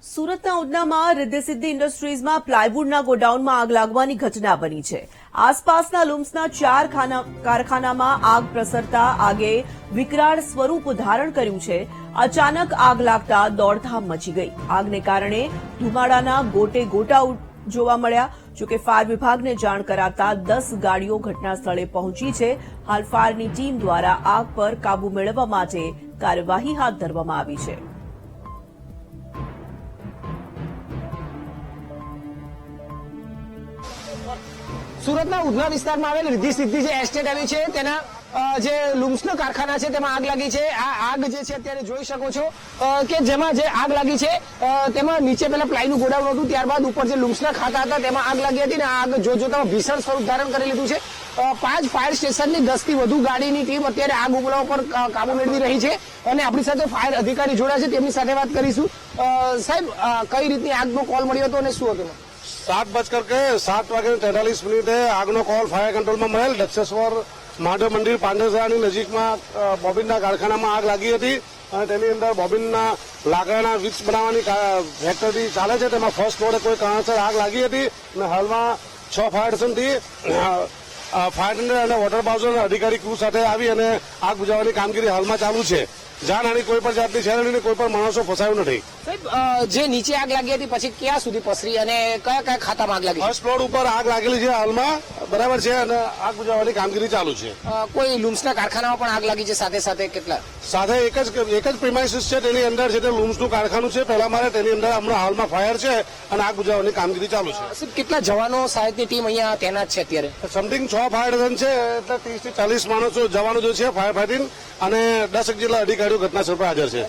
સુરતના ઉધનામાં રિદ્ધિસિદ્ધિ ઇન્ડસ્ટ્રીઝમાં પ્લાયવુડના ગોડાઉનમાં આગ લાગવાની ઘટના બની છે। આસપાસના લુમ્સના 4 કારખાનામાં આગ પ્રસરતા આગે વિકરાળ સ્વરૂપ ધારણ કર્યું છે। અચાનક આગ લાગતા દોડધામ મચી ગઈ। આગને કારણે ધુમાડાના ગોટે ગોટા જોવા મળ્યા। જોકે ફાયર વિભાગને જાણ કરાતા 10 ગાડીઓ ઘટના સ્થળે પહોંચી છે। હાલ ફાયરની ટીમ દ્વારા આગ પર કાબુ મેળવવા માટે કાર્યવાહી હાથ ધરવામાં આવી છે। સુરતના ઉધના વિસ્તારમાં આવેલ રિદ્ધિસિદ્ધિ જે એસ્ટેટ આવ્યું છે તેના જે લુમ્સના કારખાના છે તેમાં આગ લાગી છે। આ આગ જે છે અત્યારે જોઈ શકો છો કે જેમાં જે આગ લાગી છે તેમાં નીચે પહેલા પ્લાયનું ગોડાઉન હતું, ત્યારબાદ ઉપર જે લુમ્સના ખાતા હતા તેમાં આગ લાગી હતી ને આગ જોતામાં ભીષણ સ્વરૂપ ધારણ કરી લીધું છે। 5 ફાયર સ્ટેશનની 10 થી વધુ ગાડીની ટીમ અત્યારે આગ ઉગલાવ પર કાબુ મેળવી રહી છે અને આપણી સાથે ફાયર અધિકારી જોડાયા છે, તેમની સાથે વાત કરીશું। સાહેબ, કઈ રીતની આગનો કોલ મળ્યો હતો અને શું હતું? 7:43 આગનો કોલ ફાયર કંટ્રોલમાં મળેલ। દક્ષેશ્વર મહાદેવ મંદિર પાંડેસરાની નજીકમાં બોબિનના કારખાનામાં આગ લાગી હતી અને તેની અંદર બોબિનના લાકડાના વિક્સ બનાવવાની ફેક્ટરી ચાલે છે, તેમાં ફર્સ્ટ ફ્લોરે કોઈ કારણસર આગ લાગી હતી અને હાલમાં 6 ફાયર સ્ટેશનથી ફાયર ટેન્ડર અને વોટર બાઉઝરના અધિકારી ક્રૂ સાથે આવી અને આગ બુઝાવવાની કામગીરી હાલમાં ચાલુ છે। જાનહાની કોઈ પણ જાતની છે નહીં, કોઈ પણ માણસો ફસાયું નથી। સાહેબ, જે નીચે આગ લાગી હતી પછી ક્યાં સુધી પસરી અને કયા કયા ખાતામાં આગ લાગી? ફર્સ્ટ ફ્લોર ઉપર આગ લાગેલી છે હાલમાં, બરાબર છે, અને આગ બુઝાવવાની કામગીરી ચાલુ છે। કોઈ લુમ્સના કારખાનામાં પણ આગ લાગી છે સાથે સાથે? કેટલા? સાથે એક જ પ્રિમાઇસીસ છે, તેની અંદર છે તે લુમ્સનું કારખાનું છે પહેલા મારે, તેની અંદર હમણાં હાલમાં ફાયર છે અને આગ બુઝાવવાની કામગીરી ચાલુ છે। સાહેબ, કેટલા જવાનો સહાયકની ટીમ અહીંયા તૈનાત છે અત્યારે? સમથિંગ 6 ફાયર સ્ટેશન છે, એટલે 30 થી 40 માણસો જવાનો જે છે ફાયર ફાઇટિંગ અને 10 જેટલા અધિકારીઓ ઘટનાસ્થળ પર હાજર છે।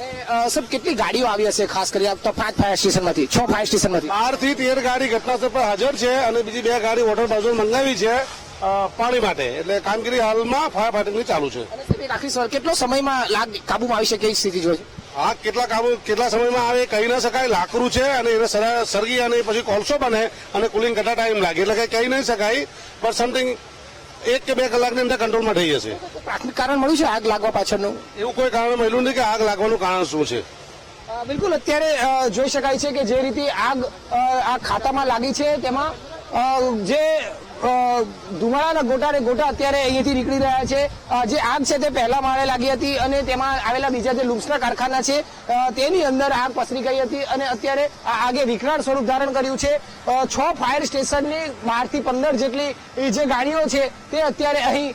સાહેબ, કેટલી ગાડીઓ આવી હશે ખાસ કરી? તો 5 ફાયર સ્ટેશનમાંથી 6 ફાયર સ્ટેશનમાંથી 12 થી 13 ગાડી ઘટનાસ્થળ પર હાજર છે અને બીજી 2 ગાડી વોટર બાઉઝર મંગાવી છે પાણી માટે, એટલે કામગીરી હાલમાં ફાયર ફાઇટિંગની ચાલુ છે। અને સાહેબ, આખી સવાલ કેટલો સમયમાં આગ કાબુમાં આવી શકે એવી સ્થિતિ જોઈએ? આગ કેટલા સમયમાં આવે કહી ન શકાય। લાકડું છે અને એને સળગી અને પછી કોલસો બને અને કુલિંગ કરતા ટાઈમ લાગે, એટલે કઈ કહી નહીં શકાય, પણ સમથિંગ 1 કે 2 કલાકની અંદર કંટ્રોલમાં થઈ જશે। પ્રાથમિક કારણ મળ્યું છે આગ લાગવા પાછળનું? એવું કોઈ કારણ મળ્યું નથી કે આગ લાગવાનું કારણ શું છે। બિલકુલ, અત્યારે જોઈ શકાય છે કે જે રીતે આગ આ ખાતામાં લાગી છે તેમાં જે ધુમાડાના ગોટા અત્યારે અહીંયાથી નીકળી રહ્યા છે। જે આગ છે તે પહેલા માળે લાગી હતી અને તેમાં આવેલા બીજા જે લુમ્સના કારખાના છે તેની અંદર આગ પસરી ગઈ હતી અને અત્યારે આ આગે વિકરાળ સ્વરૂપ ધારણ કર્યું છે। 6 ફાયર સ્ટેશનની 12 થી 15 જેટલી જે ગાડીઓ છે તે અત્યારે અહીં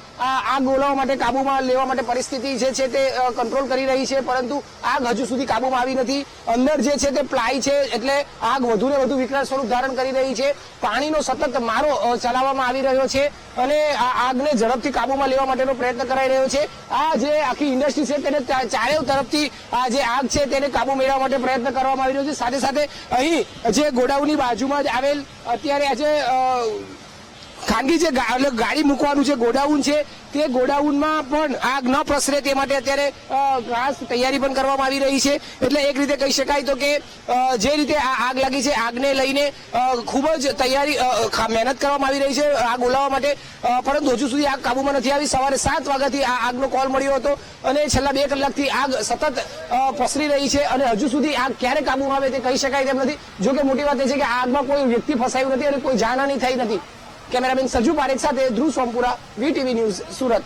આગ ઓલવવા માટે કાબુમાં લેવા માટે પરિસ્થિતિ જે છે તે કંટ્રોલ કરી રહી છે, પરંતુ આગ હજુ સુધી કાબુમાં આવી નથી। અંદર જે છે તે પ્લાય છે, એટલે આગ વધુ ને વધુ વિકરાળ સ્વરૂપ ધારણ કરી રહી છે। પાણીનો સતત મારો ચલાવવામાં આવી રહ્યો છે અને આ આગને ઝડપથી કાબુમાં લેવા માટેનો પ્રયત્ન કરાઈ રહ્યો છે। આ જે આખી ઇન્ડસ્ટ્રી છે તેને ચારેય તરફથી આ જે આગ છે તેને કાબુ મેળવવા માટે પ્રયત્ન કરવામાં આવી રહ્યો છે। સાથે સાથે અહીં જે ગોડાઉનની બાજુમાં જ આવેલ અત્યારે આજે ખાનગી જે ગાડી મૂકવાનું જે ગોડાઉન છે તે ગોડાઉનમાં પણ આગ ન પ્રસરે તે માટે અત્યારે ખાસ તૈયારી પણ કરવામાં આવી રહી છે। એટલે એક રીતે કહી શકાય તો કે જે રીતે આ આગ લાગી છે આગને લઈને ખૂબ જ તૈયારી મહેનત કરવામાં આવી રહી છે આગ ઓલાવવા માટે, પરંતુ હજુ સુધી આગ કાબુમાં નથી આવી। સવારે 7 વાગ્યાથી આ આગનો કોલ મળ્યો હતો અને છેલ્લા 2 કલાકથી આગ સતત પસરી રહી છે અને હજુ સુધી આગ ક્યારે કાબુમાં આવે તે કહી શકાય તેમ નથી। જો કે મોટી વાત એ છે કે આ આગમાં કોઈ વ્યક્તિ ફસાયું નથી અને કોઈ જાનહાની થઈ નથી। કેમેરામેન સજુ પારેખ સાથે ધ્રુવ સોમપુરા, વીટીવી ન્યૂઝ, સુરત।